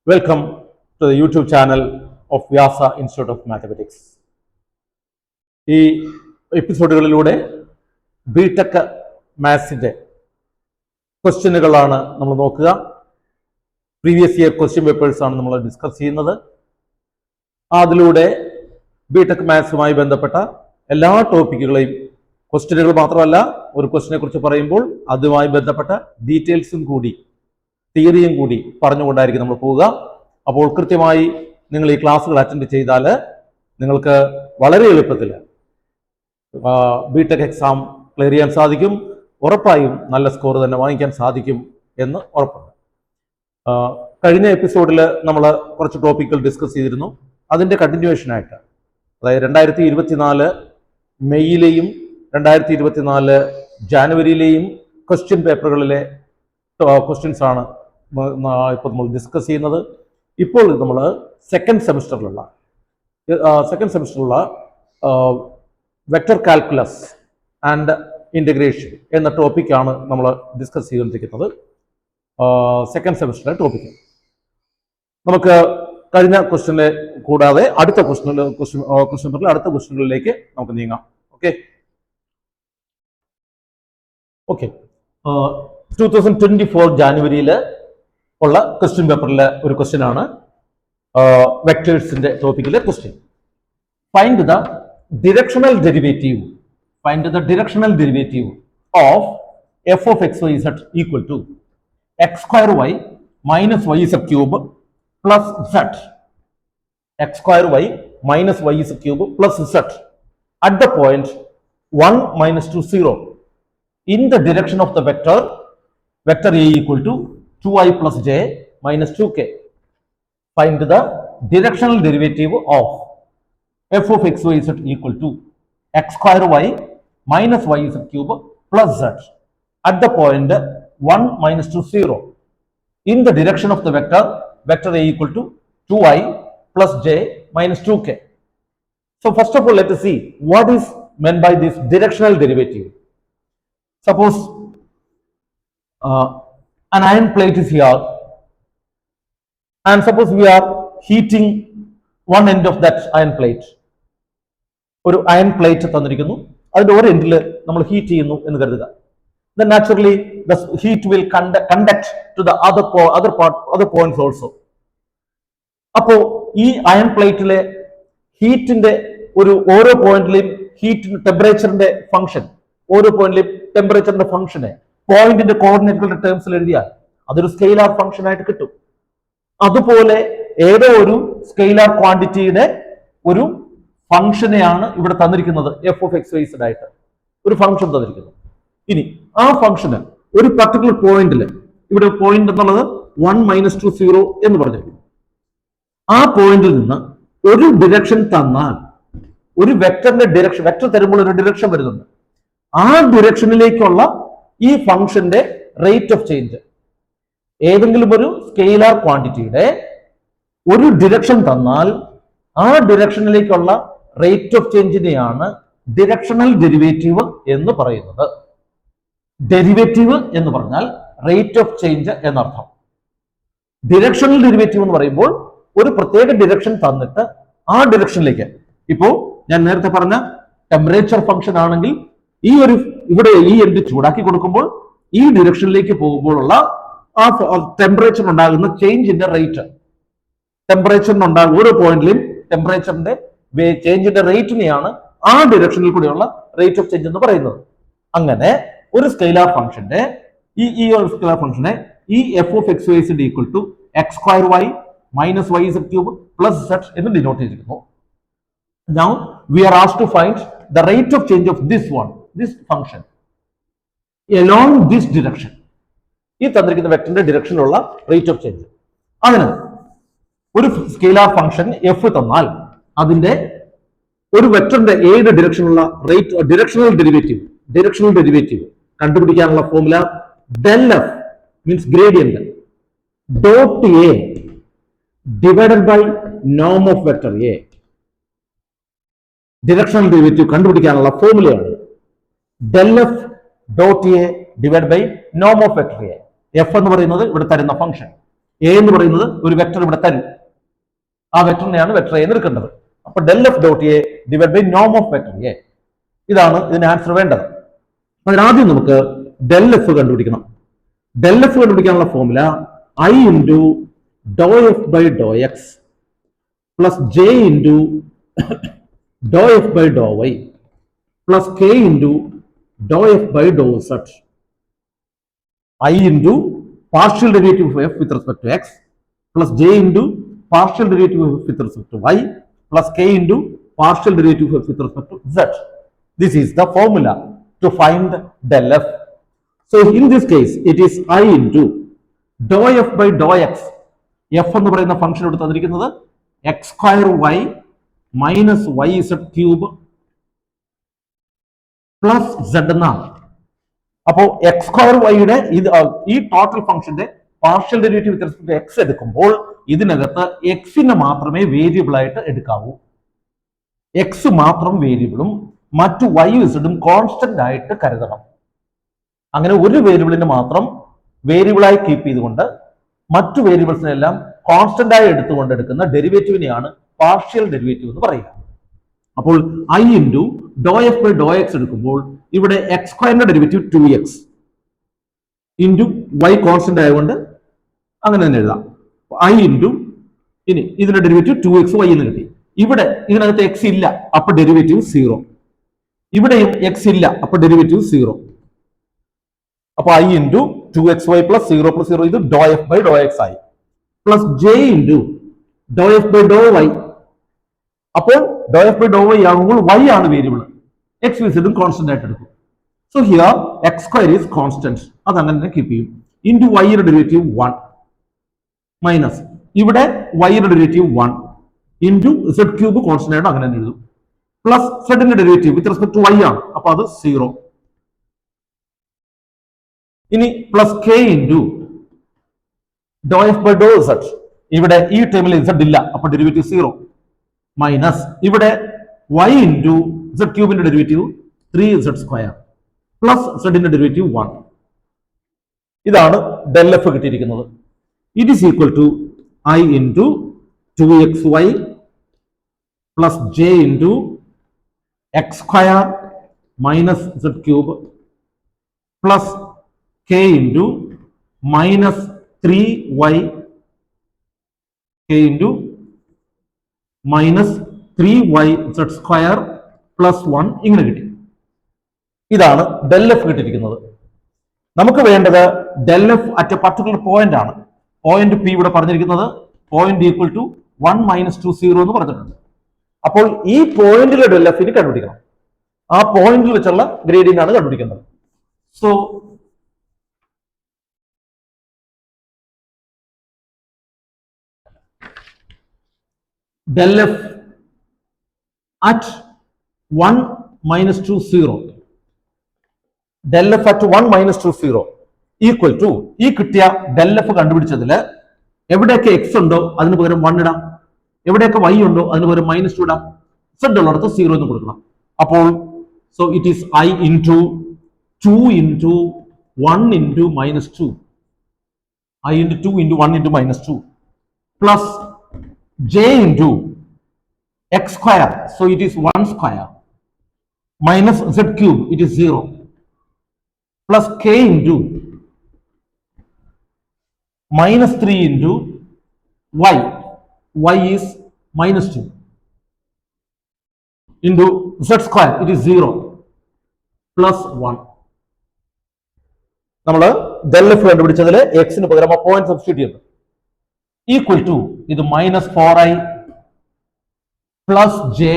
Welcome to the YouTube channel of Vyasa Institute of Mathematics. ഈ എപ്പിസോഡുകളിലൂടെ BTech മാത്സിന്റെ ക്വസ്റ്റ്യനുകളാണ് നമ്മൾ നോക്കുക. Previous year question papers ആണ് നമ്മൾ ഡിസ്കസ് ചെയ്യുന്നത്. അതിലൂടെ ബിടെക് മാത്സുമായി ബന്ധപ്പെട്ട എല്ലാ ടോപ്പിക്കുകളെയും ക്വസ്റ്റ്യനുകൾ മാത്രമല്ല, ഒരു ക്വസ്റ്റ്യനെ കുറിച്ച് പറയുമ്പോൾ അതുമായി ബന്ധപ്പെട്ട ഡീറ്റെയിൽസും കൂടി തിയറിയും കൂടി പറഞ്ഞുകൊണ്ടായിരിക്കും നമ്മൾ പോവുക. അപ്പോൾ കൃത്യമായി നിങ്ങൾ ഈ ക്ലാസ്സുകൾ അറ്റൻഡ് ചെയ്താൽ നിങ്ങൾക്ക് വളരെ എളുപ്പത്തിൽ ബിടെക് എക്സാം ക്ലിയർ ചെയ്യാൻ സാധിക്കും. ഉറപ്പായും നല്ല സ്കോർ തന്നെ വാങ്ങിക്കാൻ സാധിക്കും എന്ന് ഉറപ്പുണ്ട്. കഴിഞ്ഞ എപ്പിസോഡിൽ നമ്മൾ കുറച്ച് ടോപ്പിക്കുകൾ ഡിസ്കസ് ചെയ്തിരുന്നു. അതിൻ്റെ കണ്ടിന്യൂവേഷനായിട്ട്, അതായത് 2024 മെയ്യിലെയും 2024 ജാനുവരിയിലെയും ക്വസ്റ്റ്യൻ പേപ്പറുകളിലെ ക്വസ്റ്റ്യൻസ് ആണ് ഇപ്പോൾ നമ്മൾ ഡിസ്കസ് ചെയ്യുന്നത്. ഇപ്പോൾ നമ്മൾ സെക്കൻഡ് സെമിസ്റ്ററിലുള്ള വെക്ടർ കാൽക്കുലസ് ആൻഡ് ഇൻ്റഗ്രേഷൻ എന്ന ടോപ്പിക്കാണ് നമ്മൾ ഡിസ്കസ് ചെയ്തുകൊണ്ടിരിക്കുന്നത്. സെക്കൻഡ് സെമിസ്റ്ററിലെ ടോപ്പിക്ക് നമുക്ക് കഴിഞ്ഞ ക്വസ്റ്റ്യനെ കൂടാതെ അടുത്ത ക്വസ്റ്റ്യൻ അടുത്ത ക്വസ്റ്റ്യനുകളിലേക്ക് നമുക്ക് നീങ്ങാം. ഓക്കെ 2024 ജാനുവരിയിൽ ഉള്ള ക്വസ്റ്റ്യൻ പേപ്പറിലെ ഒരു ക്വസ്റ്റ്യൻ ആണ് വെക്ടേഴ്സിന്റെ ടോപ്പിക്കിലെ question. Find the directional derivative of f of X Y Z equal to X square y minus y z cube plus z. X square y minus y z cube plus z at the point 1 minus 2 0 in the direction of the vector A equal to 2i plus j minus 2k. Find the directional derivative of f of x y z equal to x square y minus y z cube plus z at the point 1 minus 2 0 in the direction of the vector A equal to 2i plus j minus 2k. So first of all, let us see what is meant by this directional derivative. Suppose an iron plate is here, and suppose we are heating one end of that iron plate. ഒരു iron plate തന്നിരിക്കുന്നു, അതിന്റെ ഒരു എൻഡിൽ നമ്മൾ heat ചെയ്യുന്നു എന്ന് കരുതുക. Then naturally the heat will conduct to the other points also. അപ്പോൾ ഈ അയൺ പ്ലേറ്റിലെ ഹീറ്റിന്റെ ഓരോ പോയിന്റിലെയും ഹീറ്റ് ടെമ്പറേച്ചറിന്റെ ഫംഗ്ഷൻ, ഓരോ പോയിന്റിലെയും ടെമ്പറേച്ചറിന്റെ ഫംഗ്ഷനെ പോയിന്റിന്റെ കോർഡിനേറ്റുകളുടെ ടേംസിൽ എഴുതിയാൽ അതൊരു സ്കെയിലാർ ഫംഗ്ഷൻ ആയിട്ട് കിട്ടും. അതുപോലെ ഏതോ ഒരു സ്കെയിലാർ ക്വാണ്ടിറ്റിയുടെ ഒരു ഫംഗ്ഷനെയാണ് ഇവിടെ തന്നിരിക്കുന്നത്. F of X Y Z ആയിട്ട് ഒരു ഫംഗ്ഷൻ തന്നിരിക്കുന്നു. ഇനി ആ ഫംഗ്ഷന് ഒരു പർട്ടിക്കുലർ പോയിന്റിൽ, ഇവിടെ പോയിന്റ് എന്നുള്ളത് 1 minus 2 0 എന്ന് പറഞ്ഞിരിക്കുന്നു. ആ പോയിന്റിൽ നിന്ന് ഒരു ഡിറക്ഷൻ തന്നാൽ, ഒരു വെക്ടറിന്റെ ഡിറക്ഷൻ, വെക്ടർ തരുമ്പോൾ ഒരു ഡിറക്ഷൻ വരുന്നുണ്ട്, ആ ഡിറക്ഷനിലേക്കുള്ള ഈ ഫംഗ്ഷന്റെ റേറ്റ് ഓഫ് ചേഞ്ച്, ഏതെങ്കിലും ഒരു സ്കെയിലാർ ക്വാണ്ടിറ്റിയുടെ ഒരു ഡിറക്ഷൻ തന്നാൽ ആ ഡിറക്ഷനിലേക്കുള്ള റേറ്റ് ഓഫ് ചേഞ്ചിനെയാണ് ഡിറക്ഷണൽ ഡെറിവേറ്റീവ് എന്ന് പറയുന്നത്. ഡെറിവേറ്റീവ് എന്ന് പറഞ്ഞാൽ റേറ്റ് ഓഫ് ചേഞ്ച് എന്നർത്ഥം. ഡിറക്ഷണൽ ഡെറിവേറ്റീവ് എന്ന് പറയുമ്പോൾ ഒരു പ്രത്യേക ഡിറക്ഷൻ തന്നിട്ട് ആ ഡിറക്ഷനിലേക്ക്, ഇപ്പോ ഞാൻ നേരത്തെ പറഞ്ഞ ടെമ്പറേച്ചർ ഫംഗ്ഷൻ ആണെങ്കിൽ ഇവിടെ ഈ എൻഡ് ചൂടാക്കി കൊടുക്കുമ്പോൾ ഈ ഡിറക്ഷനിലേക്ക് പോകുമ്പോഴുള്ള ആ ടെമ്പറേച്ചർ ഉണ്ടാകുന്ന ചേഞ്ചിന്റെ റേറ്റ്, ടെമ്പറേച്ചറിനുണ്ടാകും ഓരോ പോയിന്റിലും ടെമ്പറേച്ചറിന്റെ ചേഞ്ചിന്റെ റേറ്റിനെയാണ് ആ ഡിറക്ഷനിൽ കൂടെയുള്ള റേറ്റ് ഓഫ് ചേഞ്ച് എന്ന് പറയുന്നത്. അങ്ങനെ ഒരു സ്കെയിലാർ ഫംഗ്ഷന്റെ സ്കെയിലാർ ഫംഗ്ഷനെ ഈ F of X Y Z equal to X square Y minus y z cube plus z എന്ന് ഡിനോട്ട് ചെയ്തിരിക്കുന്നു. Now we are asked to find the rate of change of this function along this direction. ഈ തന്നിരിക്കുന്ന വെക്ടറിന്റെ ഡിറക്ഷനിലുള്ള rate of change. അതിന് ഒരു scalar function F തന്നാൽ അതിന്റെ ഒരു വെക്ടറിന്റെ ഏത് ഡിറക്ഷനുള്ള ഡിറക്ഷണൽ ഡെറിവേറ്റീവ് കണ്ടുപിടിക്കാനുള്ള formula del f means gradient dot a divided by norm of vector A. Directional derivative കണ്ടുപിടിക്കാനുള്ള ഫോർമുലയാണ് del f dot a divided by norm of vector A. f എന്ന് പറയുന്നത് ഇവിടെ തരുന്ന ഫംഗ്ഷൻ, എ എന്ന് പറയുന്നത് ഒരു വെക്ടർ ഇവിടെ തരും, ആ വെക്ടറിനെയാണ് വെക്ടർ എ എന്ന് എടുക്കേണ്ടത്. അപ്പൊ del F dot A divide by നോം ഓഫ് വെക്ടർ എ, ഇതാണ് ഇതിന് ആൻസർ വേണ്ടത്. അതിനാദ്യം നമുക്ക് ഡെൽ എഫ് കണ്ടുപിടിക്കണം. ഡെൽ എഫ് കണ്ടുപിടിക്കാനുള്ള formula I into doh f by dou X plus J into doh f by dou Y plus K into doh f by dou zed. I into partial derivative of f with respect to x plus j into partial derivative of f with respect to y plus k into partial derivative of f with respect to z. This is the formula to find del f. So in this case it is I into dou f by dou x. f എന്ന് പറയുന്ന function എടുത്ത് തന്നിരിക്കുന്നത് x square y minus yz cube plus z എന്നാണ്. അപ്പോൾ X square വൈയുടെ ഈ total ഫംഗ്ഷന്റെ partial derivative with respect to X എടുക്കുമ്പോൾ ഇതിനകത്ത് എക്സിനെ മാത്രമേ വേരിയബിൾ ആയിട്ട് എടുക്കാവൂ. എക്സ് മാത്രം വേരിയബിളും മറ്റു വൈ ഇസഡും കോൺസ്റ്റന്റ് ആയിട്ട് കരുതണം. അങ്ങനെ ഒരു വേരിയബിളിനെ മാത്രം വേരിയബിളായി കീപ്പ് ചെയ്തുകൊണ്ട് മറ്റു വേരിയബിൾസിനെല്ലാം കോൺസ്റ്റന്റ് ആയി എടുത്തുകൊണ്ട് എടുക്കുന്ന ഡെറിവേറ്റീവിനെയാണ് പാർഷ്യൽ ഡെറിവേറ്റീവ് എന്ന് പറയുക. അപ്പോൾ I into doh f by dou X എടുക്കുമ്പോൾ ഇവിടെ എക്സ് സ്ക്വയറിന്റെ derivative 2x into Y constant ആയതുകൊണ്ട് അങ്ങനെ തന്നെ എഴുതാം. ഐ ഇൻറ്റു ഇനി ഇതിന്റെ ഡെറിവേറ്റീവ് 2xy എന്ന് കിട്ടി. ഇവിടെ ഇതിനകത്ത് എക്സ് ഇല്ല, അപ്പൊ ഡെറിവേറ്റീവ് 0. ഇവിടെയും എക്സ് ഇല്ല, അപ്പൊ ഡെറിവേറ്റീവ് 0. അപ്പൊ I into 2xy plus 0 plus 0 ഇത് dou F by dou X ആയി plus J into doh f by dou Y. അപ്പോൾ dou F by dou Y ആകുമ്പോൾ y ആണ് വേരിയബിൾ, എക്സ് വിസിഡും കോൺസ്റ്റന്റ് ആയിട്ട് എടുക്കും. So here X square is constant, അത് അങ്ങനെ തന്നെ കീപ്പ് ചെയ്യും. ഇൻറ്റു വൈയുടെ ഡെറിവേറ്റീവ് 1 മൈനസ് ഇവിടെ വൈയുടെ derivative 1 into z cube constant ആയിട്ട് അങ്ങനെ തന്നെ എഴുതും. പ്ലസ് സെഡിന്റെ derivative with respect to y ആണ്, അപ്പൊ അത് 0. ഇനി plus K into doh f by Dr z. ഇവിടെ ഈ ടൈമിൽ സെഡ് ഇല്ല, അപ്പൊ ഡെറിവേറ്റീവ് 0 മൈനസ് ഇവിടെ y ഇൻറ്റു സെഡ് ക്യൂബിന്റെ ഡെറിവേറ്റീവ് 3z സ്ക്വയർ പ്ലസ് സെഡിന്റെ ഡെറിവേറ്റീവ് 1. ഇതാണ് ഡെൽ എഫ് കിട്ടിയിരിക്കുന്നത്. It is equal to i into 2xy plus J into X square minus Z cube plus K into minus 3y K into minus 3yz square plus 1 ഇങ്ങനെ കിട്ടി. ഇതാണ് del F കിട്ടിയിരിക്കുന്നത്. നമുക്ക് വേണ്ടത് del F at a particular point ആണ്. Point P ഇവിടെ പറഞ്ഞിരിക്കുന്നത് point equal to 1 minus 2 0 എന്ന് പറഞ്ഞിട്ടുണ്ട്. അപ്പോൾ ഈ പോയിന്റിലെ ഡെൽ എഫിന് കണ്ടുപിടിക്കണം. ആ പോയിന്റിൽ വെച്ചുള്ള ഗ്രേഡിയന്റ് ആണ് കണ്ടുപിടിക്കേണ്ടത്. So del f at 1 minus 2 0 del f at 1 minus 2 0 equal to ഈ കിട്ടിയ del f കണ്ടുപിടിച്ചതിൽ എവിടെയൊക്കെ x ഉണ്ടോ അതിന് പകരം 1 ഇടാം, എവിടെയൊക്കെ y ഉണ്ടോ അതിന് പകരം -2 ഇടാം, z ഉള്ളിടത്ത് 0 എന്ന് കൊടുക്കണം. അപ്പോൾ so it is I into 2 into 1 into -2, I into 2 into 1 into -2 plus j into x square, so it is 1 square minus z cube, it is 0 plus k into minus 3 into y is -2 into z square, it is 0 plus 1. നമ്മൾ del f കണ്ടുപിടിച്ചതിൽ x ന് പകരം ആ point substitute ചെയ്തു. Equal to ഇത് -4i plus J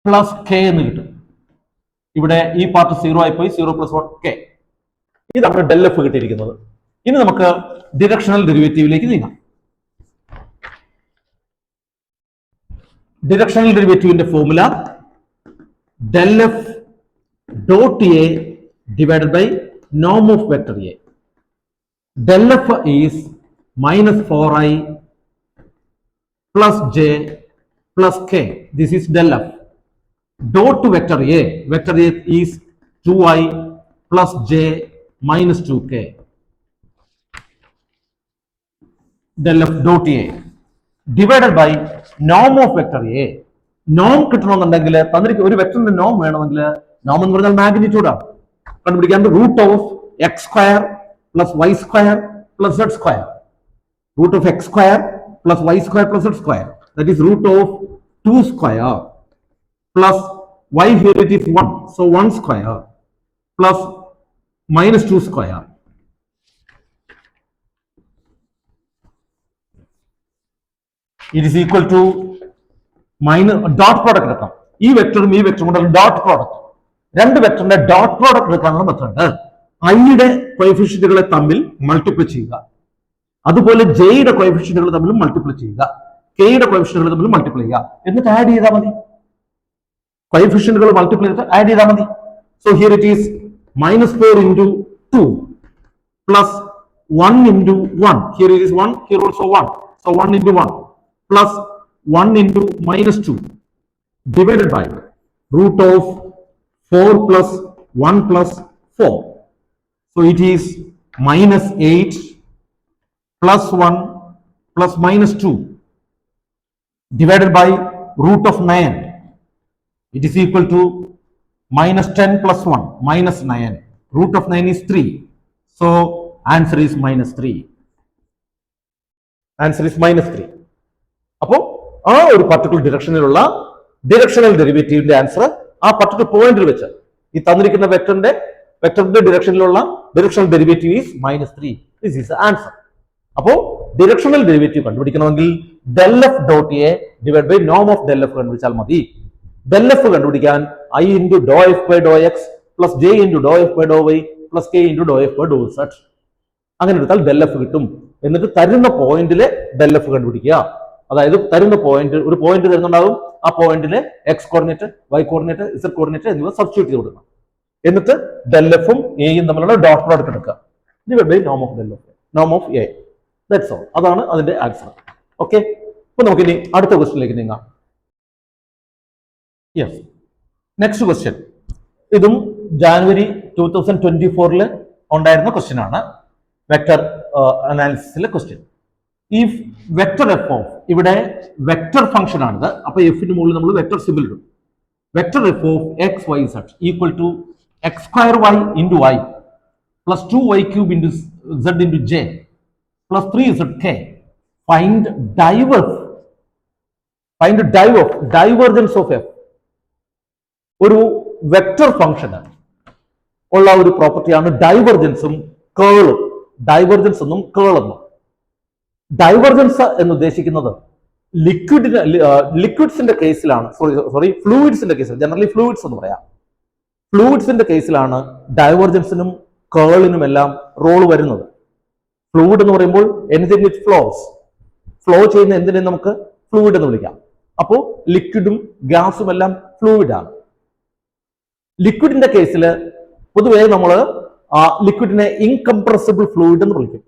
plus K എന്ന് കിട്ടും. ഇവിടെ ഈ പാർട്ട് 0 ആയി പോയി, 0 പ്ലസ് 1 കെ. ഇതാണ് ഡെൽ എഫ് കിട്ടിയിരിക്കുന്നത്. ഇനി നമുക്ക് ഡിറക്ഷണൽ ഡെറിവേറ്റീവിലേക്ക് നീങ്ങാം. ഡിറക്ഷണൽ ഡെറിവേറ്റീവിന്റെ formula del f dot a divided by norm of vector a. Del f is -4i plus j plus k. This is del f. Dot to vector a. Vector a is 2i plus j minus 2k. del f dot a divided by norm of vector a. നോം കിട്ടണമെന്നുണ്ടെങ്കിൽ തന്നിരിക്കും ഒരു വെക്ടറിന്റെ നോം വേണമെങ്കിൽ നോം എന്ന് പറഞ്ഞാൽ magnitude ആണ് കണ്ടുപിടിക്കാൻ root of X square plus Y square plus Z square. Root of X square plus Y square plus Z square, that is root of 2 square plus y here it is 1, so 1 square plus minus 2 square. It is equal to minus dot product എടുക്കാം. ഈ വെക്ടറും ഈ വെക്ടറും കൂടെ dot product, രണ്ട് വെക്ടറിന്റെ dot product എടുക്കാനുള്ള method ഐയുടെ കോഎഫിഷ്യന്റുകളെ തമ്മിൽ മൾട്ടിപ്ലൈ ചെയ്യുക, അതുപോലെ ജെയുടെ കോഎഫിഷ്യന്റുകൾ തമ്മിൽ മൾട്ടിപ്ലൈ ചെയ്യുക, കെയുടെ കോഎഫിഷ്യന്റുകൾ തമ്മിൽ മൾട്ടിപ്ലൈ ചെയ്യുക, എന്നിട്ട് ആഡ് ചെയ്താൽ മതി. കോഎഫിഷ്യന്റുകൾ മൾട്ടിപ്ലൈ ചെയ്തിട്ട് ആഡ് ചെയ്താൽ മതി. So here it is -4 into 2 plus 1 into 1. Here it is 1, here also 1. So 1 into 1 plus 1 into -2 divided by root of 4 plus 1 plus 4. So it is -8 plus 1 plus -2 divided by root of 9. It is equal to -10 plus 1 -9. Root of 9 is 3. So answer is -3. Answer is -3. അപ്പോൾ ആ ഒരു particular ഡിറക്ഷനിലുള്ള directional ഡെറിവേറ്റീവിന്റെ answer ആ particular പോയിന്റിൽ വെച്ച് ഈ തന്നിരിക്കുന്ന വെക്ടറിന്റെ ഡിറക്ഷനിലുള്ള ഡിറക്ഷണൽ derivative is -3. This is answer. അപ്പോൾ ഡിറക്ഷണൽ ഡെറിവേറ്റീവ് കണ്ടുപിടിക്കണമെങ്കിൽ del f dot a divided by norm of del f കണ്ടുപിടിച്ചാൽ മതി. del f കണ്ടുപിടിക്കാൻ i into dou f by dou x plus j into dou f by dou y plus k into dou f by dou z. അങ്ങനെ എടുത്താൽ del f കിട്ടും. എന്നിട്ട് തരുന്ന പോയിന്റിലെ del f കണ്ടുപിടിക്കുക. അതായത് തരുന്ന പോയിന്റ്, ഒരു പോയിന്റ് തരുന്നുണ്ടാവും, ആ പോയിന്റിലെ x coordinate, y coordinate, z coordinate എന്നിവ സബ്സ്റ്റിറ്റ്യൂട്ട് ചെയ്ത് കൊടുക്കണം. എന്നിട്ട് del f ഉം എയും തമ്മിലുള്ള ഡോട്ട് പ്രോഡക്റ്റ് എടുക്കുക. ഡിവൈഡ് ബൈ നോം ഓഫ് del f, നോം ഓഫ് എ. That's all. അതാണ് അതിന്റെ ആൻസർ. ഓക്കെ, അപ്പൊ നമുക്കിനി അടുത്ത ക്വസ്റ്റ്യനിലേക്ക് നീങ്ങാം. Yes, next question. ഇതും ജാനുവരി 2024 ഉണ്ടായിരുന്ന ക്വസ്റ്റ്യൻ ആണ്. വെക്ടർ അനാലിസിസിലെ question. If vector F of, ഇവിടെ വെക്ടർ ഫംഗ്ഷൻ ആണിത്, അപ്പൊ എഫിന് മുകളിൽ നമ്മൾ വെക്ടർ സിമ്പിൾ ഇടും. Vector F of X Y Z equal to X square Y into Y plus 2y cube into Z into J plus 3zk. Find divergence of F. ഒരു vector ഫംഗ്ഷന് ഉള്ള ഒരു പ്രോപ്പർട്ടിയാണ് ഡൈവർജൻസും കേളും. ഡൈവർജൻസ് എന്നും കേൾ എന്നും. ഡൈവർജൻസ് എന്ന് ഉദ്ദേശിക്കുന്നത് ലിക്വിഡ്സിന്റെ കേസിലാണ്, ഫ്ലൂയിഡ്സിന്റെ കേസിൽ, ജനറലി ഫ്ലൂയിഡ്സ് എന്ന് പറയാം. ഫ്ലൂയിഡ്സിന്റെ കേസിലാണ് ഡൈവർജൻസിനും കേളിനും എല്ലാം റോള് വരുന്നത്. ഫ്ലൂയിഡ് എന്ന് പറയുമ്പോൾ എനിത്തിങ് വിത്ത് ഫ്ലോസ്, ഫ്ലോ ചെയ്യുന്ന എന്തിനെ നമുക്ക് ഫ്ലൂയിഡ് എന്ന് വിളിക്കാം. അപ്പോൾ ലിക്വിഡും ഗ്യാസും എല്ലാം ഫ്ലൂയിഡ് ആണ്. ലിക്വിഡിന്റെ കേസിൽ പൊതുവേ നമ്മൾ ലിക്വിഡിനെ ഇൻകംപ്രസിബിൾ ഫ്ലൂയിഡ് എന്ന് വിളിക്കും.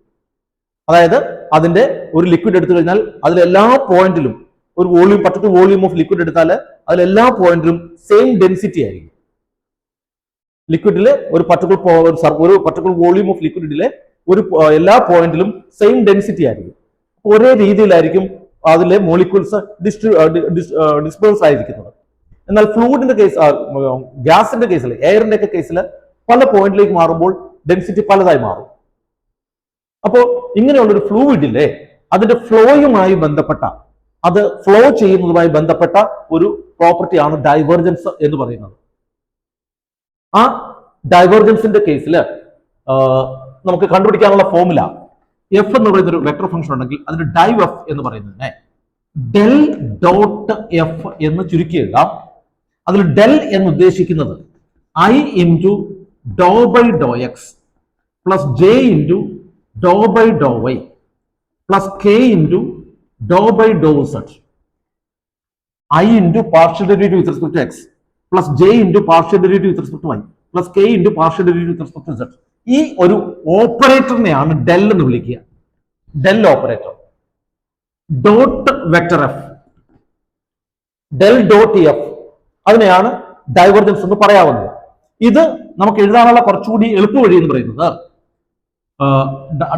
അതായത് അതിന്റെ ഒരു ലിക്വിഡ് എടുത്തു കഴിഞ്ഞാൽ അതിലെല്ലാ പോയിന്റിലും ഒരു volume, particular volume of liquid എടുത്താൽ അതിലെല്ലാ പോയിന്റിലും സെയിം ഡെൻസിറ്റി ആയിരിക്കും. ലിക്വിഡിലെ ഒരു പർട്ടിക്കുലർ വോളിയം ഓഫ് ലിക്വിഡിലെ എല്ലാ പോയിന്റിലും സെയിം ഡെൻസിറ്റി ആയിരിക്കും. ഒരേ രീതിയിലായിരിക്കും അതിലെ മോളിക്യൂൾസ് ഡിസ്പേഴ്സ് ആയിരിക്കുന്നത്. എന്നാൽ ഫ്ലൂയിഡിന്റെ കേസ്, ഗ്യാസിന്റെ കേസിൽ, എയറിന്റെ ഒക്കെ കേസിൽ പല പോയിന്റിലേക്ക് മാറുമ്പോൾ ഡെൻസിറ്റി പലതായി മാറും. അപ്പോൾ ഇങ്ങനെയുള്ളൊരു ഫ്ലൂയിഡിലെ അതിന്റെ ഫ്ലോയുമായി ബന്ധപ്പെട്ട, അത് ഫ്ലോ ചെയ്യുന്നതുമായി ബന്ധപ്പെട്ട ഒരു പ്രോപ്പർട്ടിയാണ് ഡൈവേർജൻസ് എന്ന് പറയുന്നത്. ആ ഡൈവേർജൻസിന്റെ കേസിൽ നമുക്ക് കണ്ടുപിടിക്കാനുള്ള ഫോർമുല, എഫ് എന്ന് പറയുന്ന ഒരു വെക്ടർ ഫംഗ്ഷൻ ഉണ്ടെങ്കിൽ അതിന്റെ ഡൈവ് എഫ് എന്ന് പറയുന്നതിനെ ഡെൽ ഡോട്ട് എഫ് എന്ന് ചുരുക്കി എഴുതാം. അതിൽ ഡെൽ എന്ന് ഉദ്ദേശിക്കുന്നത് I into dou by dou X plus J into dou by dou Y plus K into dou by Dr Z. I into partial derivative with respect to X plus J into partial derivative with respect to Y plus K into partial derivative with respect to Z. ഈ ഒരു ഓപ്പറേറ്ററിനെയാണ് del എന്ന് വിളിക്കുക. Del operator. Dot vector F, del dot F, അതിനെയാണ് divergence എന്ന് പറയാവുന്നത്. ഇത് നമുക്ക് എഴുതാനുള്ള കുറച്ചുകൂടി എളുപ്പ വഴി എന്ന് പറയുന്നത്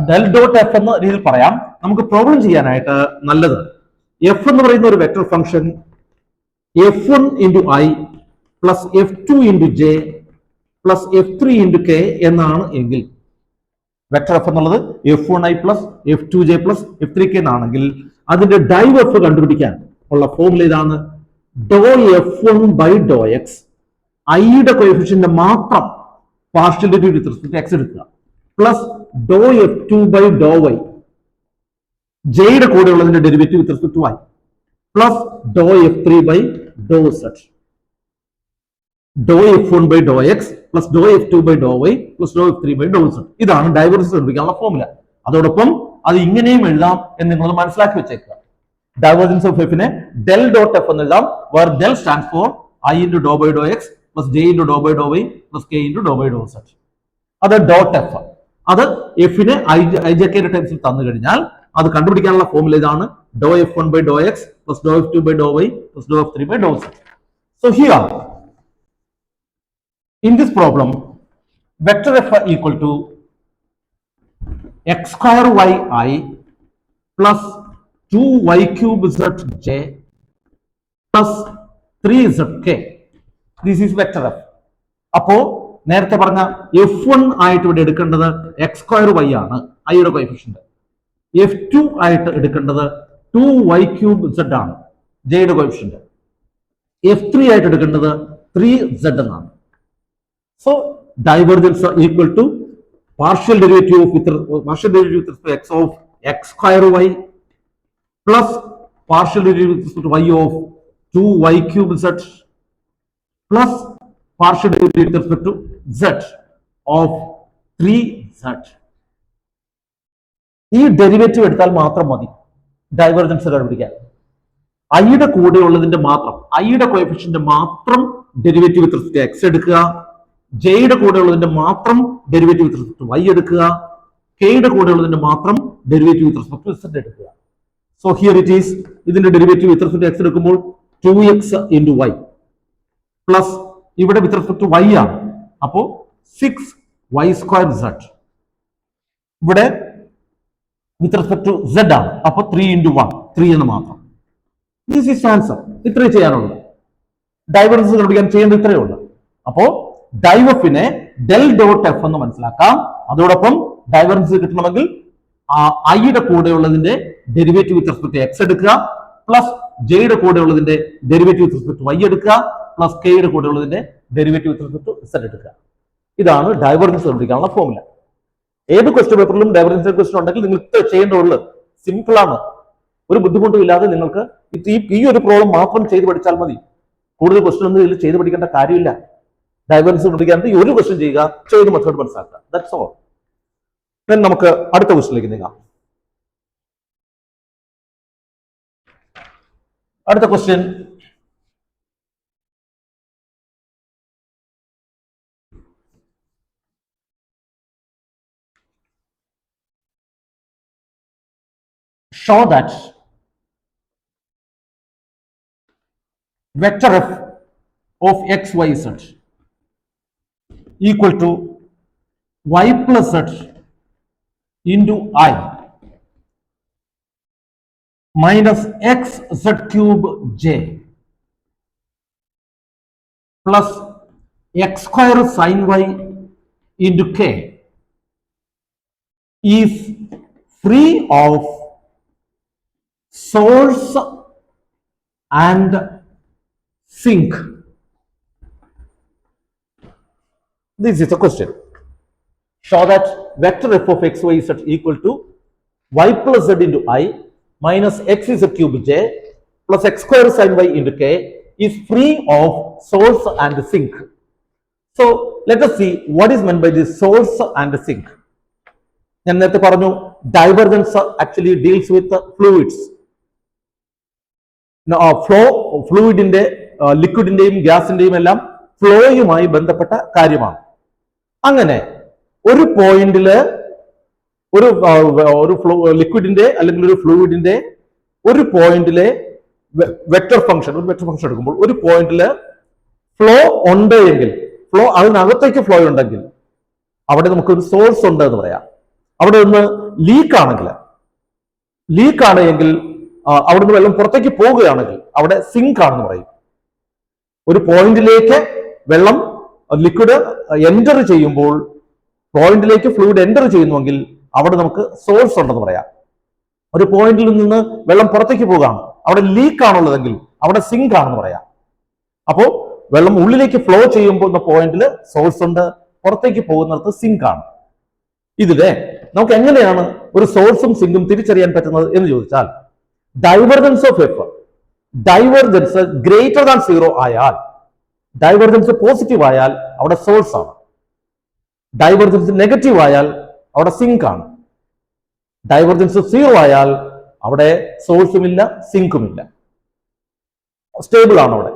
ഡെൽ ഡോട്ട് എഫ് എന്ന രീതിയിൽ പറയാം. നമുക്ക് പ്രോബ്ലം ചെയ്യാനായിട്ട് നല്ലത് എഫ് എന്ന് പറയുന്ന ഒരു vector function f1 into i plus f2 into j plus f3 into k എന്നാണ് എങ്കിൽ, വെക്ടർ എഫ് എന്നുള്ളത് f1i plus f2j plus f3k എന്നാണെങ്കിൽ അതിന്റെ ഡൈവ് എഫ് കണ്ടുപിടിക്കാൻ ഉള്ള ഫോർമുല ഇതാണ്. Dou f1 by dou x, ഐയുടെ കോഎഫിഷ്യന്റ് മാത്രം partial derivative with respect to X എടുക്കുക, plus dou f2 by dou y, ജെയുടെ കൂടെ ഉള്ളതിന്റെ derivative with respect to y, plus dou f3 by dou z, dou f1 by dou X plus dou f2 by dou Y plus dou f3 by dou z. ഇതാണ് divergence കണ്ടുപിടിക്കാനുള്ള formula. അതോടൊപ്പം അത് ഇങ്ങനെയും എഴുതാം എന്ന് നിങ്ങൾ മനസ്സിലാക്കി വെച്ചേക്കുക. ഡൈവേർജൻസ് ഓഫ് എഫിനെ ഡെൽ ഡോട്ട് എഫ് എന്ന് എഴുതാം, where del stands for I into dou by dou X plus J into dou by dou Y plus K into dou by dou z. അത് ഡോട്ട് എഫ്. അത് എഫിനെ I J കെയുടെ ടൈംസിൽ തന്നു കഴിഞ്ഞാൽ അത് കണ്ടുപിടിക്കാനുള്ള ഫോർമുല ഇതാണ്. Dou f1 by dou X plus dou f2 by dou Y plus dou f3 by dou z. So here in this problem vector f equal to x square yi plus 2y cube zj plus 3zk. This is vector f. അപ്പോ നേരത്തെ പറഞ്ഞ f1 ആയിട്ട് ഇവിടെ എടുക്കേണ്ടത് X square Y ആണ്, ഐയുടെ coefficient. f2 ആയിട്ട് എടുക്കേണ്ടത് 2y ക്യൂബ് z ആണ്, ജെയുടെ കോഎഫിഷ്യന്റ്. f3 ആയിട്ട് എടുക്കേണ്ടത് 3z എന്നാണ്. So divergence equal to partial derivative with respect to x of x square y plus partial derivative with respect to y of 2y cube z plus partial derivative with respect to z of 3z. ഈ derivative എടുത്താൽ മാത്രം മതി divergence കണ്ടുപിടിക്കാൻ. ഐയുടെ കൂടെ ഉള്ളതിന്റെ മാത്രം, ഐയുടെ കോഎഫിഷ്യന്റ് മാത്രം derivative with respect to X എടുക്കുക, ജെയുടെ കൂടെ ഉള്ളതിന്റെ മാത്രം derivative with respect to Y എടുക്കുക, കെയുടെ കൂടെ ഉള്ളതിന്റെ മാത്രം derivative with respect to Z എടുക്കുക. സോ ഹിയർ ഇറ്റ് ഈസ്, ഇതിന്റെ derivative with respect to X എടുക്കുമ്പോൾ 2x into y പ്ലസ് ഇവിടെ വിത്ത് റെസ്പെക്ട് ടു y ആണ്, അപ്പോ 6y square z. ഇവിടെ വിത്ത് റെസ്പെക്ട് ടു z ആണ്, അപ്പൊ 3 into 1, 3 എന്ന് മാത്രം. This is answer. ഇത്രയും ചെയ്യാനുള്ളൂ. ഡൈവേർജൻസ് കണ്ടുപിടിക്കാൻ ചെയ്യേണ്ടത് ഇത്രയേ ഉള്ളൂ. അപ്പോ ഡൈവഫിനെ ഡെൽ ഡോട്ട് എഫ് എന്ന് മനസ്സിലാക്കാം. അതോടൊപ്പം ഡൈവേർജൻസ് കിട്ടണമെങ്കിൽ ഐയുടെ കൂടെയുള്ളതിന്റെ derivative with respect to X എടുക്കുക, പ്ലസ് ജെയുടെ കൂടെയുള്ളതിന്റെ derivative with respect to Y എടുക്കുക, പ്ലസ് കെയുടെ കൂടെയുള്ളതിന്റെ derivative with respect to Z എടുക്കുക. ഇതാണ് ഡൈവേർജൻസ് കണ്ടുപിടിക്കാനുള്ള ഫോർമുല. ഏത് ക്വസ്റ്റ്യൻ പേപ്പറിലും ഡൈവേർജൻസ് ക്വസ്റ്റ്യൻ ഉണ്ടെങ്കിൽ നിങ്ങൾ ഇത്ര ചെയ്യേണ്ടതുള്ളൂ. സിമ്പിൾ ആണ്, ഒരു ബുദ്ധിമുട്ടും ഇല്ലാതെ നിങ്ങൾക്ക് ഈ ഒരു പ്രോബ്ലം മാത്രം ചെയ്ത് പഠിച്ചാൽ മതി. കൂടുതൽ ക്വസ്റ്റ്യൻ ഒന്നും ഇതിൽ ചെയ്ത് പഠിക്കേണ്ട കാര്യമില്ല. ഡൈവേർജൻസ് കണ്ടുപിടിക്കാൻ ഈ ഒരു ക്വസ്റ്റ്യൻ ചെയ്യുക, ചെയ്ത് മെത്തേഡ് മനസ്സിലാക്കുക. That's all. നമുക്ക് അടുത്ത ക്വസ്റ്റ്യനിലേക്ക് നീങ്ങാം. അടുത്ത question show that vector f of x, y, z equal to y plus z into I minus x z cube j plus x square sin y into k is free of source and sink. This is a question. Show that vector f of x, y, z equal to y plus z into I minus x z cube j plus x square sin y into k is free of source and sink. So let us see what is meant by this source and sink. ഞാൻ നേരത്തെ പറഞ്ഞു divergence actually deals with fluids. Flow, ഫ്ലൂയിഡിന്റെ, ലിക്വിഡിന്റെയും ഗ്യാസിന്റെയും എല്ലാം ഫ്ലോയുമായി ബന്ധപ്പെട്ട കാര്യമാണ്. അങ്ങനെ ഒരു പോയിന്റില് ഒരു ലിക്വിഡിന്റെ അല്ലെങ്കിൽ ഒരു ഫ്ലൂയിഡിന്റെ ഒരു പോയിന്റിലെ വെക്ടർ ഫംഗ്ഷൻ എടുക്കുമ്പോൾ ഒരു പോയിന്റില് ഫ്ലോ ഉണ്ട് എങ്കിൽ, ഫ്ലോ അതിനകത്തേക്ക് ഫ്ലോ ഉണ്ടെങ്കിൽ അവിടെ നമുക്കൊരു സോഴ്സ് ഉണ്ട് എന്ന് പറയാം. അവിടെ നിന്ന് ലീക്ക് ആണ് എങ്കിൽ അവിടുന്ന് വെള്ളം പുറത്തേക്ക് പോവുകയാണെങ്കിൽ അവിടെ സിങ്ക് ആണെന്ന് പറയും. ഒരു പോയിന്റിലേക്ക് വെള്ളം ലിക്വിഡ് എൻ്റർ ചെയ്യുമ്പോൾ, പോയിന്റിലേക്ക് ഫ്ലൂയിഡ് എൻ്റർ ചെയ്യുന്നുവെങ്കിൽ അവിടെ നമുക്ക് സോഴ്സ് ഉണ്ടെന്ന് പറയാം. ഒരു പോയിന്റിൽ നിന്ന് വെള്ളം പുറത്തേക്ക് പോകുകയാണ്, അവിടെ ലീക്ക് ആണുള്ളതെങ്കിൽ അവിടെ സിങ്ക് ആണെന്ന് പറയാം. അപ്പോ വെള്ളം ഉള്ളിലേക്ക് ഫ്ലോ ചെയ്യുമ്പോൾ പോയിന്റിൽ സോഴ്സ് ഉണ്ട്, പുറത്തേക്ക് പോകുന്നിടത്ത് സിങ്ക് ആണ്. ഇതിലെ നമുക്ക് എങ്ങനെയാണ് ഒരു സോഴ്സും സിങ്കും തിരിച്ചറിയാൻ പറ്റുന്നത് എന്ന് ചോദിച്ചാൽ, divergence of F, divergence greater than 0 ആയാൽ, ഡൈവർജൻസ് പോസിറ്റീവ് ആയാൽ അവിടെ സോഴ്സ് ആണ്. ഡൈവർജൻസ് നെഗറ്റീവ് ആയാൽ അവിടെ സിങ്ക് ആണ്. ഡൈവർജൻസ് 0 ആയാൽ അവിടെ സോഴ്സും ഇല്ല, സിങ്കും ഇല്ല. സ്റ്റേബിൾ ആണ്, അവിടെ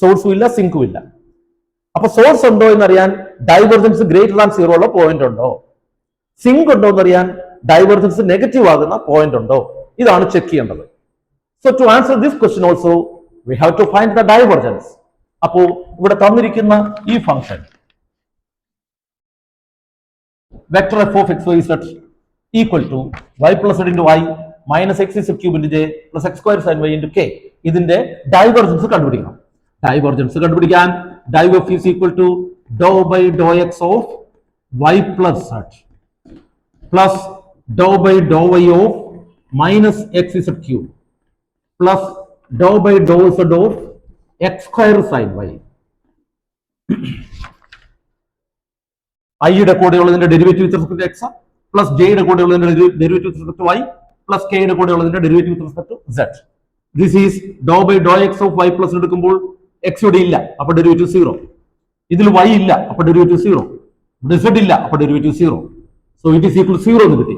സോഴ്സും ഇല്ല, സിങ്കും ഇല്ല. അപ്പൊ സോഴ്സ് ഉണ്ടോ എന്നറിയാൻ ഡൈവർജൻസ് ഗ്രേറ്റർ ദാൻ 0 ഉള്ള പോയിന്റ് ഉണ്ടോ, സിങ്ക് ഉണ്ടോ എന്നറിയാൻ ഡൈവർജൻസ് നെഗറ്റീവ് ആകുന്ന പോയിന്റ് ഉണ്ടോ, ഇതാണ് ചെക്ക് ചെയ്യേണ്ടത്. So to answer this question also we have to find the divergence. അപ്പോ ഇവിടെ തന്നിരിക്കുന്ന ഈ function vector F of X Y zed equal to Y plus Z into Y minus X is cube into J plus X square sine Y into K, ഇതിന്റെ divergence കണ്ടുപിടിക്കണം. Divergence കണ്ടുപിടിക്കാൻ div F is equal to dou by dou X of Y plus Z plus dou by dou y of minus x z cube plus dou by dou z of x square sin y. I യുടെ കൂടെയുള്ളതിന്റെ derivative with respect to x plus j യുടെ കൂടെയുള്ളതിന്റെ derivative with respect to y plus k യുടെ കൂടെയുള്ളതിന്റെ derivative with respect to z. This is dou by dou x of y plus എടുക്കുമ്പോൾ x ഇവിടെ ഇല്ല, അപ്പോൾ ഡെറിവേറ്റീവ് 0. ഇതിൽ y ഇല്ല, അപ്പോൾ ഡെറിവേറ്റീവ് 0. ഇവിടെ z ഇല്ല, അപ്പോൾ derivative 0. So it is equal to 0 എന്ന് കിട്ടി.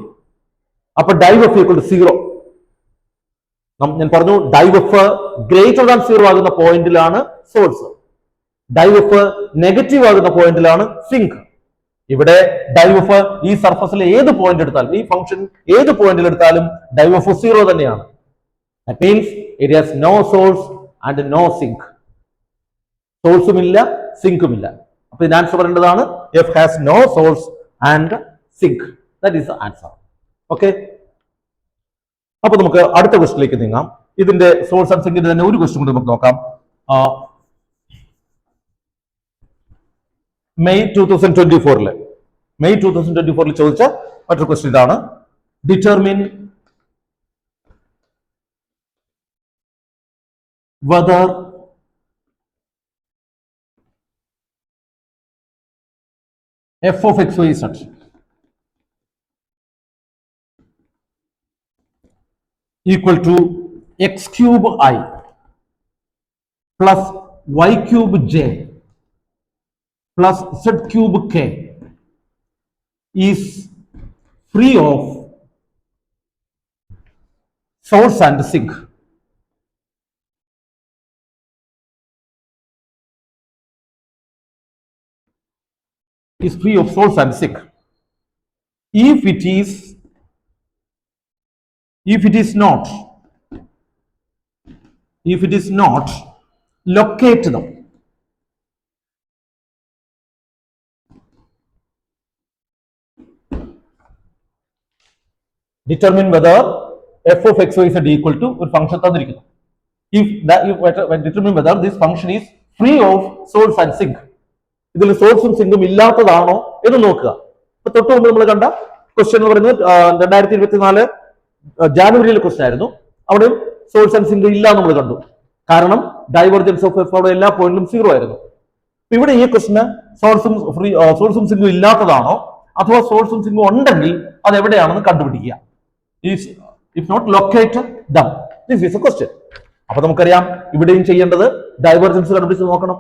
അപ്പൊ ഡൈ എഫ് ഈക്വൽ ടു 0. ഞാൻ പറഞ്ഞു ഡൈ എഫ് ഗ്രേറ്റർ ദാൻ 0 ആകുന്ന പോയിന്റിലാണ് സോഴ്സ്, ഡൈ എഫ് നെഗറ്റീവ് ആകുന്ന പോയിന്റിലാണ് സിങ്ക്. ഇവിടെ ഡൈ എഫ് ഈ സർഫസിലെ ഏത് പോയിന്റ് എടുത്താലും, ഈ ഫംഗ്ഷൻ ഏത് പോയിന്റിൽ എടുത്താലും ഡൈ എഫ് 0 തന്നെയാണ്. That means it has no source and no sink. സോഴ്സും ഇല്ല, സിങ്കും ഇല്ല. അപ്പൊ ഇതിന് ആൻസർ പറയേണ്ടതാണ് F has no source and sink. That is the answer. Okay. അപ്പൊ നമുക്ക് അടുത്ത ക്വസ്റ്റിലേക്ക് നീങ്ങാം. ഇതിന്റെ സോഴ്സ് ആൻഡ് സിങ്കിന്റെ തന്നെ ഒരു ക്വസ്റ്റ്യൻ കൂടി നമുക്ക് നോക്കാം. മെയ് 2024 ചോദിച്ച മറ്റൊരു ക്വസ്റ്റ്യൻ ഇതാണ്. Determine whether f of x y z equal to x cube I plus y cube j plus z cube k is free of source and sink. Is free of source and sink. If it is not, locate them. Determine whether f of x y z equal to ഒരു function തന്നിരിക്കുന്നു. Determine whether this function is free of source and sink. ഇതിൽ സോഴ്സും സിങ്കും ഇല്ലാത്തതാണോ എന്ന് നോക്കുക. തൊട്ട് മുമ്പ് നമ്മൾ കണ്ട ക്വസ്റ്റ്യൻ എന്ന് പറയുന്നത് 2024 ജാനുവരിയിലെ ക്വസ്റ്റ്യൻ ആയിരുന്നു. അവിടെ സോഴ്സ് ആൻഡ് സിങ്ക് ഇല്ല നമ്മൾ കണ്ടു. കാരണം ഡൈവർജൻസ് ഓഫ് എഫ് അവിടെ എല്ലാ പോയിന്റിലും 0 ആയിരുന്നു. ഇവിടെ ഈ ക്വസ്റ്റ്യന് സോഴ്സും സിങ്കും ഇല്ലാത്തതാണോ അഥവാ സോഴ്സും സിങ്കും ഉണ്ടെങ്കിൽ അത് എവിടെയാണെന്ന് കണ്ടുപിടിക്കുക. If not locate them, this is a question. അപ്പൊ നമുക്കറിയാം ഇവിടെയും ചെയ്യേണ്ടത് ഡൈവർജൻസ് കണ്ടുപിടിച്ച് നോക്കണം.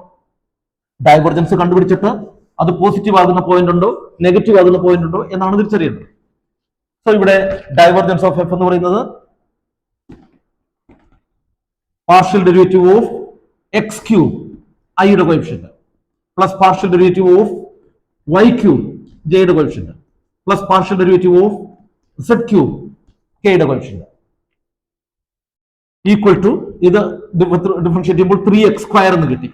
ഡൈവർജൻസ് കണ്ടുപിടിച്ചിട്ട് അത് പോസിറ്റീവ് ആകുന്ന പോയിന്റ് ഉണ്ടോ നെഗറ്റീവ് ആകുന്ന പോയിന്റ് ഉണ്ടോ എന്നാണ് തിരിച്ചറിയേണ്ടത്. സോ ഇവിടെ ഡൈവർജൻസ് ഓഫ് എഫ് എന്ന് പറയുന്നത് partial derivative of x cube ഐയുടെ coefficient plus partial derivative of y cube ജെയുടെ coefficient plus partial derivative of z cube കെയുടെ കോഎഫിഷ്യന്റ് ഈക്വൽ ടു ഇത് ഡിഫറൻഷിയേറ്റ് ചെയ്യുമ്പോൾ 3x സ്ക്വയർ എന്ന് കിട്ടി.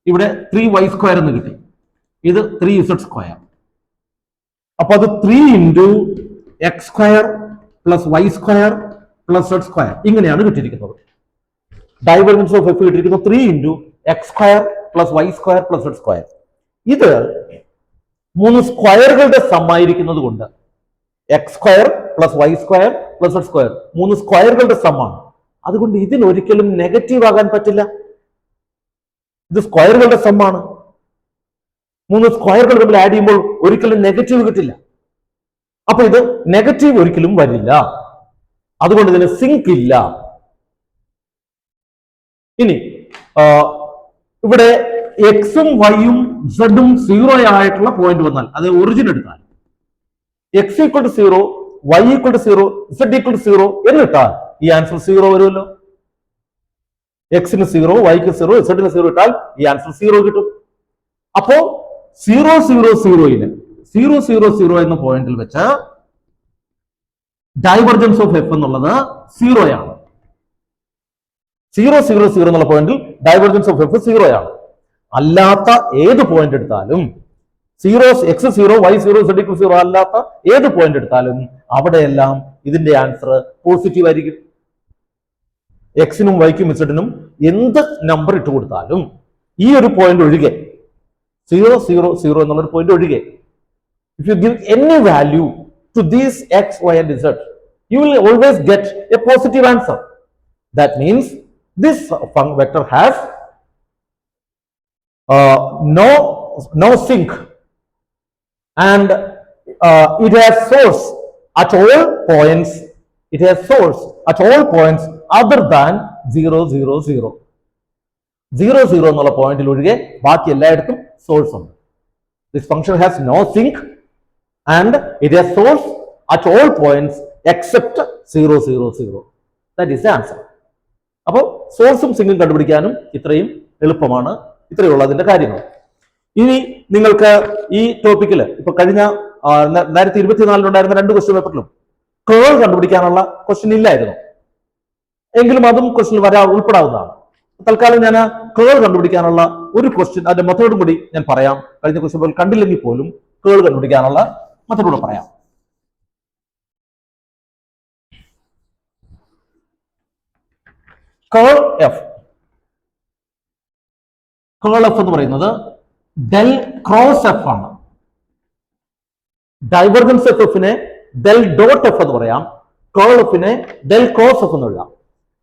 ഇവിടെ 3y സ്ക്വയർ എന്ന് കിട്ടി. ഇത് 3z സ്ക്വയർ. അപ്പൊ അത് 3 into X square plus Y square plus Z square ഇങ്ങനെയാണ് കിട്ടിയിരിക്കുന്നത്. ഡൈവർജൻസ് ഓഫ് എഫ് കിട്ടിയിരിക്കുന്നത് 3 into X square plus Y square plus Z square. ഇത് 3 സ്ക്വയറുകളുടെ സമ്മായിരിക്കുന്നത് കൊണ്ട് X square plus Y square plus Z square 3 സ്ക്വയറുകളുടെ സമ്മാണ്. അതുകൊണ്ട് ഇതിന് ഒരിക്കലും നെഗറ്റീവ് ആകാൻ പറ്റില്ല. ഇത് സ്ക്വയറുകളുടെ സമ്മാണ്. 3 സ്ക്വയറുകൾ തമ്മിൽ ആഡ് ചെയ്യുമ്പോൾ ഒരിക്കലും നെഗറ്റീവ് കിട്ടില്ല. അപ്പൊ ഇത് നെഗറ്റീവ് ഒരിക്കലും വരില്ല. അതുകൊണ്ട് ഇതിന് സിങ്ക് ഇല്ല. ഇനി ഇവിടെ എക്സും വൈയും സെഡും 0 ആയിട്ടുള്ള പോയിന്റ് വന്നാൽ അത് ഒറിജിൻ എടുത്താൽ X equal to 0, Y equal to 0, Z equal to 0 എന്നിട്ടാൽ ഈ ആൻസർ 0 വരുമല്ലോ. എക്സിന് 0, വൈക്ക് 0, സെഡിന് 0 ഇട്ടാൽ ഈ ആൻസർ 0 കിട്ടും. അപ്പോ 0, 0, 0 0, 0, 0 എന്ന പോയിന്റിൽ വെച്ച് ഡൈവർജൻസ് ഓഫ് എഫ് എന്നുള്ളത് 0 ആണ്. 0, 0, 0 എന്നുള്ള പോയിന്റിൽ ഡൈവർജൻസ് ഓഫ് എഫ് 0 ആണ്. അല്ലാത്ത ഏത് പോയിന്റ് എടുത്താലും 0, x 0, y 0, z 0 അല്ലാത്ത ഏത് പോയിന്റ് എടുത്താലും അവിടെയെല്ലാം ഇതിന്റെ ആൻസർ പോസിറ്റീവ് ആയിരിക്കും. എക്സിനും വൈക്കും ഇസഡിനും എന്ത് നമ്പർ ഇട്ട് കൊടുത്താലും ഈ ഒരു പോയിന്റ് ഒഴികെ 0, 0, 0 എന്നുള്ളൊരു പോയിന്റ് ഒഴികെ if you give any value to these x, y and z, you will always get a positive answer. That means this vector has no sink and it has source at all points. It has source at all points other than 0, 0, 0. 0, 0 എന്നുള്ള പോയിന്റിൽ ഒഴികെ ബാക്കി എല്ലായിടത്തും source ഉണ്ട്. This function has no sink and it has source at all points except 0, 0, 0. That is the answer. അപ്പോൾ സോഴ്സും സിങ്കും കണ്ടുപിടിക്കാനും ഇത്രയും എളുപ്പമാണ്. ഇത്രയുള്ള അതിന്റെ കാര്യങ്ങൾ. ഇനി നിങ്ങൾക്ക് ഈ ടോപ്പിക്കിൽ ഇപ്പൊ കഴിഞ്ഞ 2024 ഉണ്ടായിരുന്ന 2 ക്വസ്റ്റ്യൻ പേപ്പറിലും കേൾ കണ്ടുപിടിക്കാനുള്ള ക്വസ്റ്റ്യൻ ഇല്ലായിരുന്നു. എങ്കിലും അതും ക്വസ്റ്റ്യൻ ഉൾപ്പെടാവുന്നതാണ്. തൽക്കാലം ഞാൻ കേൾ കണ്ടുപിടിക്കാനുള്ള ഒരു ക്വസ്റ്റ്യൻ അതിന്റെ മെത്തേഡും കൂടി ഞാൻ പറയാം. കഴിഞ്ഞ ക്വസ്റ്റ്യൻ പേപ്പർ കണ്ടില്ലെങ്കിൽ പോലും കേൾ കണ്ടുപിടിക്കാനുള്ള മെത്തേഡ് കൂടെ പറയാം. കേൾ എഫ് എന്ന് പറയുന്നത് ഡെൽ ക്രോസ് എഫ് ആണ്. ഡൈവർജൻസ് ഓഫ് എഫിനെ ഡെൽ ഡോട്ട് എഫ് എന്ന് പറയാം. കേൾ എഫിനെ ഡെൽ ക്രോസ് എഫ് എന്ന് എഴുതാം.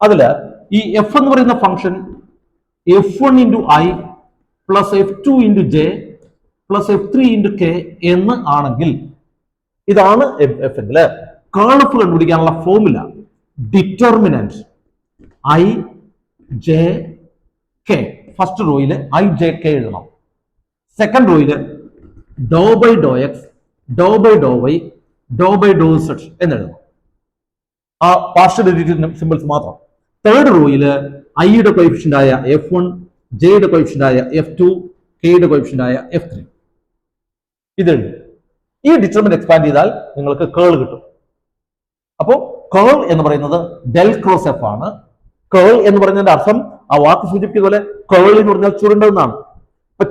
അതില് ഈ എഫ് എന്ന് പറയുന്ന function f1 into i plus f2 into J plus f3 into k എന്ന് ആണെങ്കിൽ ഇതാണ് എഫ് എങ്കിൽ കേൾ എഫ് കണ്ടുപിടിക്കാനുള്ള formula determinant I J k. First റോയില് ഐ ജെ കെ എഴുതണം. സെക്കൻഡ് റോയില് dou by dou X, dou by dou Y, dou by Dr z എന്നെഴുതണം. ആ പാർഷ്യൽ ഡെറിവേറ്റീവ് സിമ്പിൾസ് മാത്രം. തേർഡ് റോയില് ഐയുടെ കോഎഫിഷ്യന്റ് ആയ f1, ജെയുടെ കോഎഫിഷ്യന്റ് ആയ f2, കെയുടെ കോഎഫിഷ്യന്റ് ആയ f3 ഇതെഴുതും. ഈ ഡിറ്റർമിനന്റ് എക്സ്പാൻഡ് ചെയ്താൽ നിങ്ങൾക്ക് കേൾ കിട്ടും. അപ്പോ കേൾ എന്ന് പറയുന്നത് ഡെൽ ക്രോസ് എഫ് ആണ്. കേൾ എന്ന് പറയുന്നതിന്റെ അർത്ഥം ആ വാക്ക് സൂചിപ്പിക്കുന്ന പോലെ കേൾ എന്ന് പറഞ്ഞാൽ ചുരുണ്ടെന്നാണ്. അപ്പൊ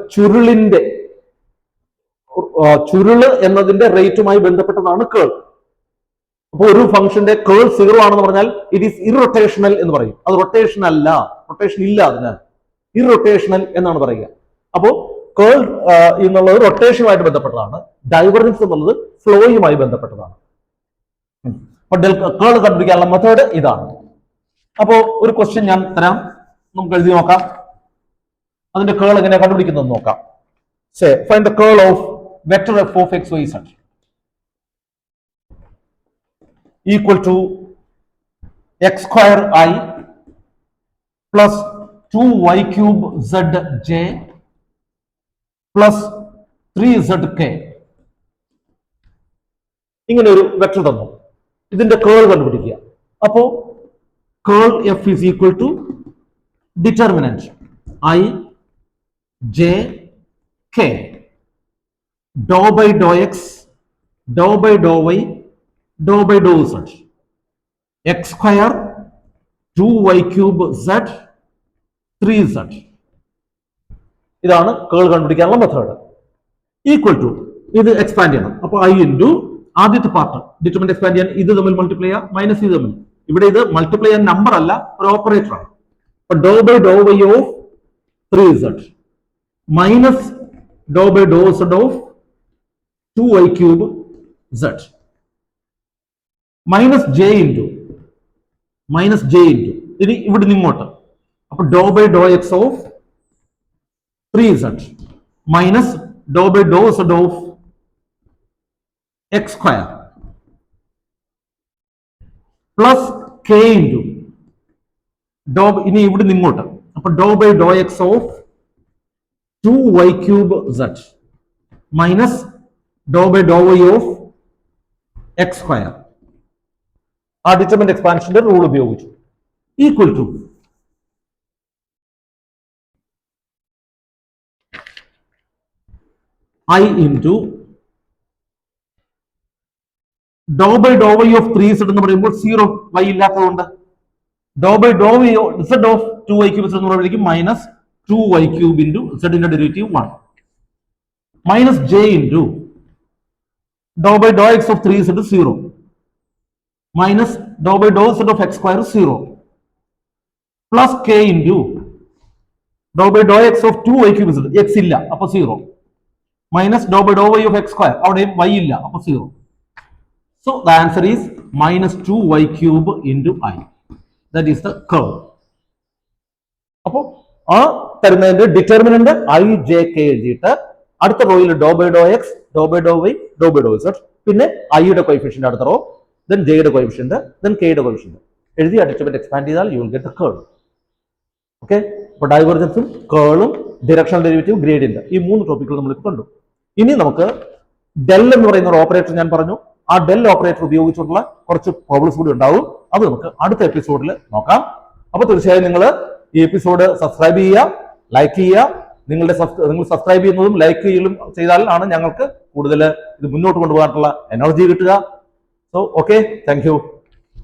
ചുരുള് എന്നതിന്റെ റേറ്റുമായി ബന്ധപ്പെട്ടതാണ് കേൾ. അപ്പൊ ഒരു ഫംഗ്ഷന്റെ കേൾ 0 ആണെന്ന് പറഞ്ഞാൽ ഇറ്റ് ഈസ് ഇറൊട്ടേഷണൽ എന്ന് പറയും. അത് റൊട്ടേഷൻ അല്ല, റൊട്ടേഷൻ ഇല്ല, അതിന് ഇറൊട്ടേഷണൽ എന്നാണ് പറയുക. അപ്പോ കേൾ എന്നുള്ളത് റൊട്ടേഷനുമായിട്ട് ബന്ധപ്പെട്ടതാണ്. ഡൈവർജൻസ് എന്നുള്ളത് ഫ്ലോയുമായി ബന്ധപ്പെട്ടതാണ്. അപ്പൊ കേൾ കണ്ടുപിടിക്കാനുള്ള മെത്തേഡ് ഇതാണ്. അപ്പോ ഒരു ക്വസ്റ്റ്യൻ ഞാൻ തരാം, നമുക്ക് എഴുതി നോക്കാം. അതിന്റെ കേൾ എങ്ങനെ കണ്ടുപിടിക്കുന്നത് നോക്കാം. Say find the curl of vector F of X Y Z equal to X square I plus 2y cube Z J plus 3z K. ഇങ്ങനെ ഒരു വെക്ടർ തന്നു. ഇതിന്റെ കേൾ കണ്ടുപിടിക്കുക. അപ്പോ curl F is equal to determinant I J K dou by dou X, dou by dou Y, dou by Dr Z X square 2y cube Z 3z. ഇതാണ് curl കണ്ടുപിടിക്കാനുള്ള method. Equal to ഇത് expand ചെയ്യണം. അപ്പൊ I into ആദ്യത്തെ part determinant expand ചെയ്യാൻ ഇത് തമ്മിൽ multiply ചെയ്യാം, മൈനസ് ഇത് തമ്മിൽ. ഇവിടെ ഇത് മൾട്ടിപ്ലൈ ചെയ്യാൻ നമ്പർ അല്ല, ഒരു ഓപ്പറേറ്റർ ആണ്. അപ്പൊ dou by dou Y of 3z minus dou by dou z of 2y cube z minus j into ഇനി ഇവിടെ നിന്ന് ഇങ്ങോട്ട്. അപ്പൊ dou by dou X of 3z minus dou by dou z of X square plus K into dou, ഇനി ഇവിടെ നിന്ന് ഇങ്ങോട്ട്. അപ്പൊ dou by dou X of 2y cube z minus dou by dou Y of X square. ആ determinant എക്സ്പാൻഷന്റെ rule ഉപയോഗിച്ചു. Equal to i into dou by dou Y of 3z എന്ന് പറയുമ്പോൾ 0 y ഇല്ലാത്തതുകൊണ്ട് dou by dou y z of 2y cube എന്ന് പറയുമ്പോഴേക്കും minus 2y cube into z derivative 1 minus j into dou by dou X of 3z 0 minus dou by dou z of X square 0 plus k into dou by dou X of 2y cube z x ഇല്ല അപ്പൊ 0 minus dou by dou Y of X square അവിടെയും y ഇല്ല അപ്പൊ 0. So the answer is minus 2y cube into I. That is the curve. അപ്പോൾ ആ തരുന്നതിന്റെ determinant I J k എഴുതിയിട്ട് അടുത്ത റോയിൽ dou by dou X, dou by dou Y, dou by Dr z, പിന്നെ ഐയുടെ കോയിഫിഷ്യന്റ് അടുത്ത റോ, ദെൻ ജെയുടെ കോയിഫിഷ്യന്റ്, ദെൻ കെയുടെ കോയിഫിഷ്യന്റ് എഴുതി ഡിറ്റർമിനന്റ് എക്സ്പാൻഡ് ചെയ്താൽ you will get the curve. Okay, അപ്പോൾ ഡൈവേർജൻസും കേളും ഡിറക്ഷണൽ ഡെറിവേറ്റീവ് ഗ്രേഡിയന്റ് ഈ 3 ടോപ്പിക്കുകൾ നമ്മൾ കണ്ടു. ഇനി നമുക്ക് ഡെൽ എന്ന് പറയുന്ന ഒരു ഓപ്പറേറ്റർ ഞാൻ പറഞ്ഞു. ആ ഡെൽ ഓപ്പറേറ്റർ ഉപയോഗിച്ചുള്ള കുറച്ച് പ്രോബ്ലംസ് കൂടി ഉണ്ടാവും. അത് നമുക്ക് അടുത്ത എപ്പിസോഡിൽ നോക്കാം. അപ്പൊ തീർച്ചയായും നിങ്ങൾ ഈ എപ്പിസോഡ് സബ്സ്ക്രൈബ് ചെയ്യുക, ലൈക്ക് ചെയ്യുക. നിങ്ങൾ സബ്സ്ക്രൈബ് ചെയ്യുന്നതും ലൈക്ക് ചെയ്യലും ചെയ്താൽ ആണ് ഞങ്ങൾക്ക് കൂടുതൽ ഇത് മുന്നോട്ട് കൊണ്ടുപോകാനുള്ള എനർജി കിട്ടുക. So okay, thank you.